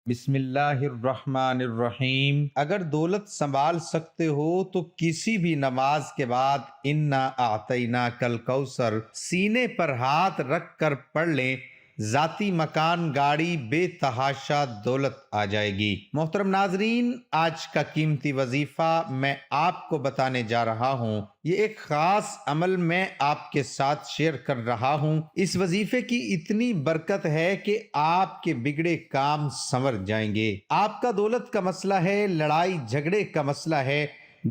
بسم اللہ الرحمن الرحیم۔ اگر دولت سنبھال سکتے ہو تو کسی بھی نماز کے بعد انا اعطینا کل کوثر سینے پر ہاتھ رکھ کر پڑھ لیں، ذاتی مکان، گاڑی، بے تحاشا دولت آ جائے گی۔ محترم ناظرین، آج کا قیمتی وظیفہ میں آپ کو بتانے جا رہا ہوں۔ یہ ایک خاص عمل میں آپ کے ساتھ شیئر کر رہا ہوں۔ اس وظیفے کی اتنی برکت ہے کہ آپ کے بگڑے کام سنور جائیں گے۔ آپ کا دولت کا مسئلہ ہے، لڑائی جھگڑے کا مسئلہ ہے،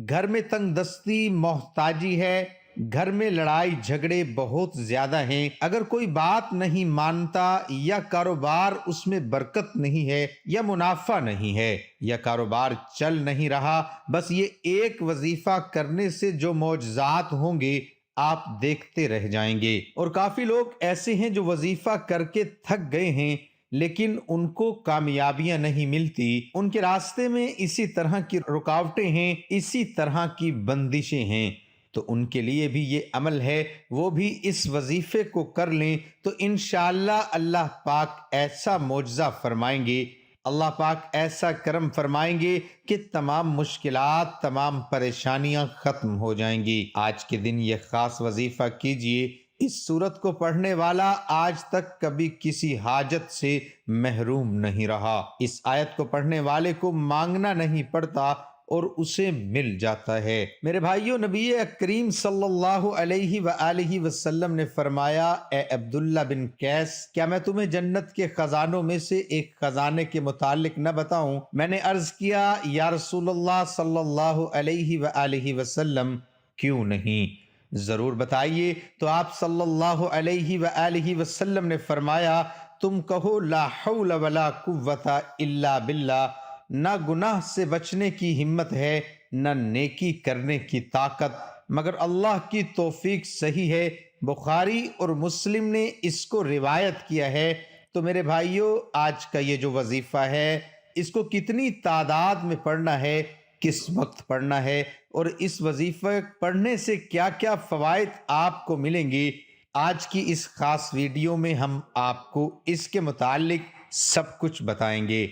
گھر میں تنگ دستی، محتاجی ہے، گھر میں لڑائی جھگڑے بہت زیادہ ہیں، اگر کوئی بات نہیں مانتا، یا کاروبار اس میں برکت نہیں ہے، یا منافع نہیں ہے، یا کاروبار چل نہیں رہا، بس یہ ایک وظیفہ کرنے سے جو معجزات ہوں گے آپ دیکھتے رہ جائیں گے۔ اور کافی لوگ ایسے ہیں جو وظیفہ کر کے تھک گئے ہیں لیکن ان کو کامیابیاں نہیں ملتی، ان کے راستے میں اسی طرح کی رکاوٹیں ہیں، اسی طرح کی بندشیں ہیں، تو ان کے لیے بھی یہ عمل ہے، وہ بھی اس وظیفے کو کر لیں تو انشاءاللہ اللہ پاک ایسا معجزہ فرمائیں گے، اللہ پاک ایسا کرم فرمائیں گے کہ تمام مشکلات، تمام پریشانیاں ختم ہو جائیں گی۔ آج کے دن یہ خاص وظیفہ کیجئے۔ اس سورت کو پڑھنے والا آج تک کبھی کسی حاجت سے محروم نہیں رہا۔ اس آیت کو پڑھنے والے کو مانگنا نہیں پڑتا اور اسے مل جاتا ہے۔ میرے بھائیو، نبی کریم صلی اللہ علیہ وآلہ وسلم نے فرمایا، اے عبداللہ بن قیس، کیا میں تمہیں جنت کے خزانوں میں سے ایک خزانے کے متعلق نہ بتاؤں؟ میں نے عرض کیا، یا رسول اللہ صلی اللہ علیہ وآلہ وسلم، کیوں نہیں، ضرور بتائیے۔ تو آپ صلی اللہ علیہ وآلہ وسلم نے فرمایا، تم کہو لا حول ولا قوت الا باللہ، نہ گناہ سے بچنے کی ہمت ہے، نہ نیکی کرنے کی طاقت مگر اللہ کی توفیق صحیح ہے۔ بخاری اور مسلم نے اس کو روایت کیا ہے۔ تو میرے بھائیوں، آج کا یہ جو وظیفہ ہے، اس کو کتنی تعداد میں پڑھنا ہے، کس وقت پڑھنا ہے، اور اس وظیفہ پڑھنے سے کیا کیا فوائد آپ کو ملیں گے، آج کی اس خاص ویڈیو میں ہم آپ کو اس کے متعلق سب کچھ بتائیں گے۔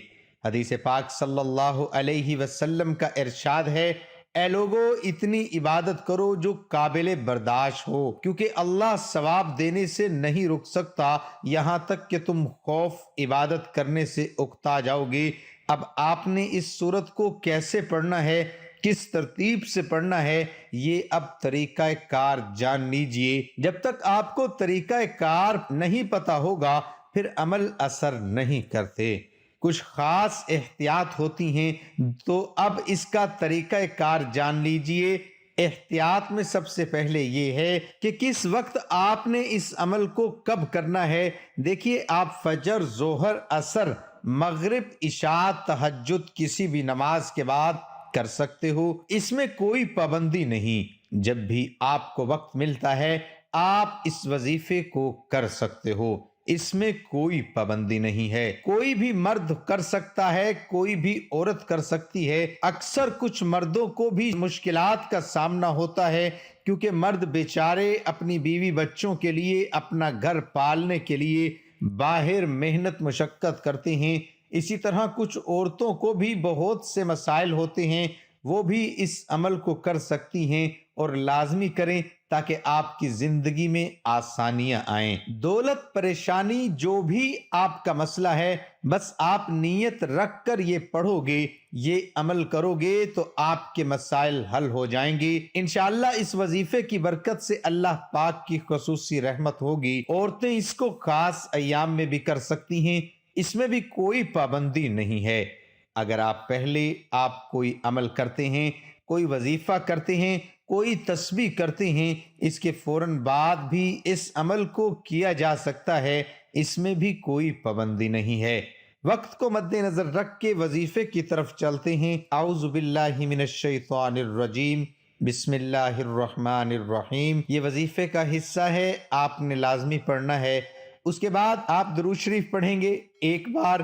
حدیث پاک صلی اللہ علیہ وسلم کا ارشاد ہے، اے لوگو، اتنی عبادت کرو جو قابل برداشت ہو، کیونکہ اللہ ثواب دینے سے نہیں رک سکتا یہاں تک کہ تم خوف عبادت کرنے سے اکتا جاؤ گے۔ اب آپ نے اس سورت کو کیسے پڑھنا ہے، کس ترتیب سے پڑھنا ہے، یہ اب طریقہ کار جان لیجئے۔ جب تک آپ کو طریقہ کار نہیں پتا ہوگا پھر عمل اثر نہیں کرتے۔ کچھ خاص احتیاط ہوتی ہیں، تو اب اس کا طریقہ کار جان لیجئے۔ احتیاط میں سب سے پہلے یہ ہے کہ کس وقت آپ نے اس عمل کو کب کرنا ہے۔ دیکھیے، آپ فجر، ظہر، عصر، مغرب، عشاء، تہجد کسی بھی نماز کے بعد کر سکتے ہو، اس میں کوئی پابندی نہیں۔ جب بھی آپ کو وقت ملتا ہے آپ اس وظیفے کو کر سکتے ہو، اس میں کوئی پابندی نہیں ہے۔ کوئی بھی مرد کر سکتا ہے، کوئی بھی عورت کر سکتی ہے۔ اکثر کچھ مردوں کو بھی مشکلات کا سامنا ہوتا ہے، کیونکہ مرد بیچارے اپنی بیوی بچوں کے لیے، اپنا گھر پالنے کے لیے باہر محنت مشقت کرتے ہیں۔ اسی طرح کچھ عورتوں کو بھی بہت سے مسائل ہوتے ہیں، وہ بھی اس عمل کو کر سکتی ہیں، اور لازمی کریں تاکہ آپ کی زندگی میں آسانیاں آئیں۔ دولت، پریشانی، جو بھی آپ کا مسئلہ ہے، بس آپ نیت رکھ کر یہ پڑھو گے، یہ عمل کرو گے تو آپ کے مسائل حل ہو جائیں گے انشاءاللہ۔ اس وظیفے کی برکت سے اللہ پاک کی خصوصی رحمت ہوگی۔ عورتیں اس کو خاص ایام میں بھی کر سکتی ہیں، اس میں بھی کوئی پابندی نہیں ہے۔ اگر آپ کوئی عمل کرتے ہیں، کوئی وظیفہ کرتے ہیں، کوئی تسبیح کرتے ہیں، اس کے فوراً بعد بھی اس عمل کو کیا جا سکتا ہے، اس میں بھی کوئی پابندی نہیں ہے۔ وقت کو مد نظر رکھ کے وظیفے کی طرف چلتے ہیں۔ اعوذ باللہ من الشیطان الرجیم، بسم اللہ الرحمن الرحیم۔ یہ وظیفے کا حصہ ہے، آپ نے لازمی پڑھنا ہے۔ اس کے بعد آپ درود شریف پڑھیں گے، ایک بار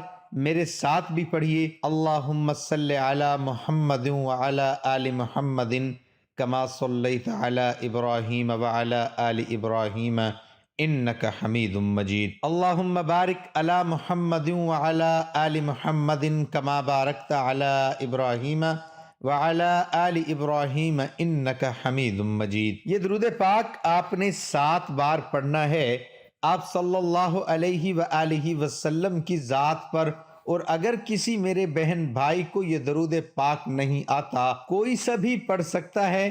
میرے ساتھ بھی پڑھیے، اللہم صلی علی محمد وعلی آل محمد کما صلیت علی ابراہیم وعلی آل ابراہیم إنك حميد مجيد اللهم بارك على محمد وعلى آل محمد كما باركت على إبراهيم وعلى آل إبراهيم إنك حميد مجيد۔ یہ درود پاک آپ نے 7 بار پڑھنا ہے آپ صلی اللہ علیہ وآلہ وسلم کی ذات پر، اور اگر کسی میرے بہن بھائی کو یہ درود پاک نہیں آتا، کوئی سا بھی پڑھ سکتا ہے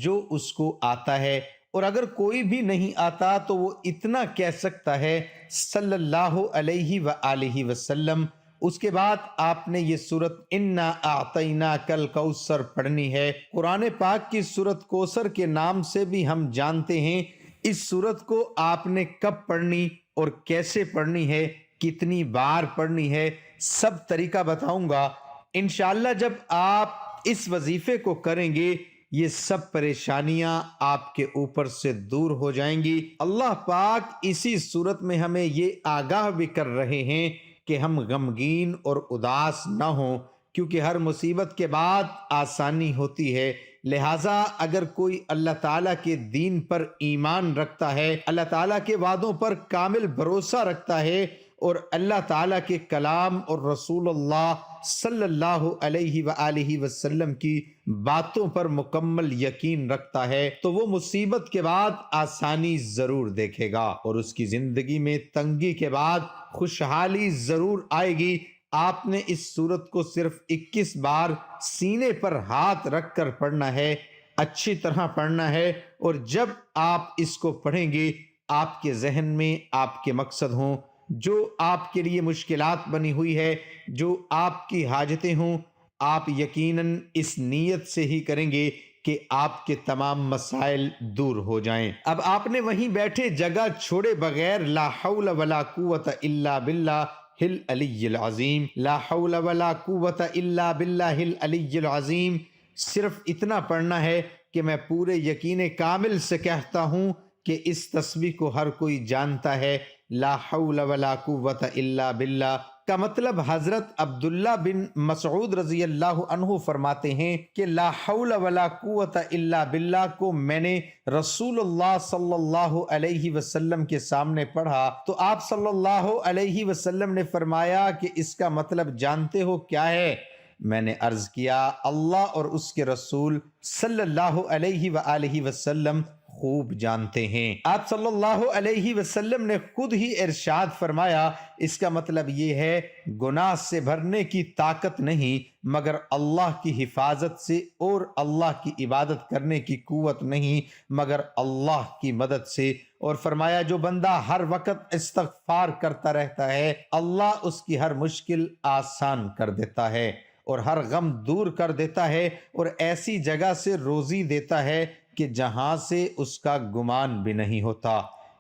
جو اس کو آتا ہے، اور اگر کوئی بھی نہیں آتا تو وہ اتنا کہہ سکتا ہے صلی اللہ علیہ وآلہ وسلم۔ اس کے بعد آپ نے یہ سورت انا اعطیناک الکوثر پڑھنی ہے۔ قرآن پاک کی سورت کوثر کے نام سے بھی ہم جانتے ہیں۔ اس سورت کو آپ نے کب پڑھنی اور کیسے پڑھنی ہے، کتنی بار پڑھنی ہے، سب طریقہ بتاؤں گا انشاءاللہ۔ جب آپ اس وظیفے کو کریں گے یہ سب پریشانیاں آپ کے اوپر سے دور ہو جائیں گی۔ اللہ پاک اسی صورت میں ہمیں یہ آگاہ بھی کر رہے ہیں کہ ہم غمگین اور اداس نہ ہوں، کیونکہ ہر مصیبت کے بعد آسانی ہوتی ہے۔ لہٰذا اگر کوئی اللہ تعالیٰ کے دین پر ایمان رکھتا ہے، اللہ تعالیٰ کے وعدوں پر کامل بھروسہ رکھتا ہے، اور اللہ تعالیٰ کے کلام اور رسول اللہ صلی اللہ علیہ وآلہ وسلم کی باتوں پر مکمل یقین رکھتا ہے، تو وہ مصیبت کے بعد آسانی ضرور دیکھے گا، اور اس کی زندگی میں تنگی کے بعد خوشحالی ضرور آئے گی۔ آپ نے اس سورت کو صرف 21 بار سینے پر ہاتھ رکھ کر پڑھنا ہے، اچھی طرح پڑھنا ہے، اور جب آپ اس کو پڑھیں گے آپ کے ذہن میں آپ کے مقصد ہوں، جو آپ کے لیے مشکلات بنی ہوئی ہے، جو آپ کی حاجتیں ہوں، آپ یقیناً اس نیت سے ہی کریں گے کہ آپ کے تمام مسائل دور ہو جائیں۔ اب آپ نے وہیں بیٹھے جگہ چھوڑے بغیر لا حول ولا قوت الا باللہ العلی العظیم، لا حول ولا قوت الا باللہ العلی العظیم، صرف اتنا پڑھنا ہے کہ میں پورے یقین کامل سے کہتا ہوں کہ اس تسبیح کو ہر کوئی جانتا ہے۔ لا حول ولا قوت الا باللہ کا مطلب حضرت عبداللہ بن مسعود رضی اللہ عنہ فرماتے ہیں کہ لا حول ولا قوت الا باللہ کو میں نے رسول اللہ صلی اللہ علیہ وسلم کے سامنے پڑھا تو آپ صلی اللہ علیہ وسلم نے فرمایا کہ اس کا مطلب جانتے ہو کیا ہے؟ میں نے عرض کیا اللہ اور اس کے رسول صلی اللہ علیہ وآلہ وسلم خوب جانتے ہیں۔ آپ صلی اللہ علیہ وسلم نے خود ہی ارشاد فرمایا اس کا مطلب یہ ہے گناہ سے بھرنے کی طاقت نہیں مگر اللہ کی حفاظت سے، اور اللہ کی عبادت کرنے کی قوت نہیں مگر اللہ کی مدد سے، اور فرمایا جو بندہ ہر وقت استغفار کرتا رہتا ہے اللہ اس کی ہر مشکل آسان کر دیتا ہے اور ہر غم دور کر دیتا ہے، اور ایسی جگہ سے روزی دیتا ہے کہ جہاں سے اس کا گمان بھی نہیں ہوتا۔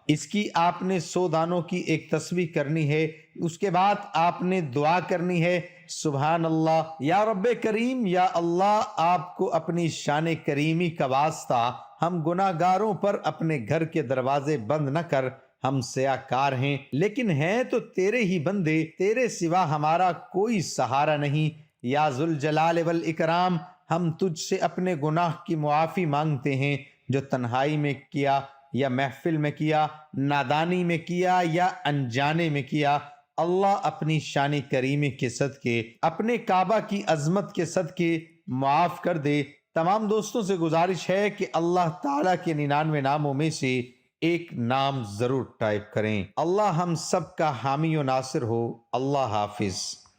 اس کی آپ نے 100 دانوں کی ایک تسبیح کرنی ہے۔ اس کے بعد آپ نے دعا کرنی ہے سبحان اللہ یا رب کریم، یا اللہ آپ کو اپنی شان کریمی کا واسطہ ہم گناہ گاروں پر اپنے گھر کے دروازے بند نہ کر، ہم سیاکار ہیں لیکن ہیں تو تیرے ہی بندے، تیرے سوا ہمارا کوئی سہارا نہیں، یا ذوالجلال والاکرام ہم تجھ سے اپنے گناہ کی معافی مانگتے ہیں، جو تنہائی میں کیا یا محفل میں کیا، نادانی میں کیا یا انجانے میں کیا، اللہ اپنی شان کریمی کے صدقے، اپنے کعبہ کی عظمت کے صدقے معاف کر دے۔ تمام دوستوں سے گزارش ہے کہ اللہ تعالیٰ کے 99 ناموں میں سے ایک نام ضرور ٹائپ کریں۔ اللہ ہم سب کا حامی و ناصر ہو۔ اللہ حافظ۔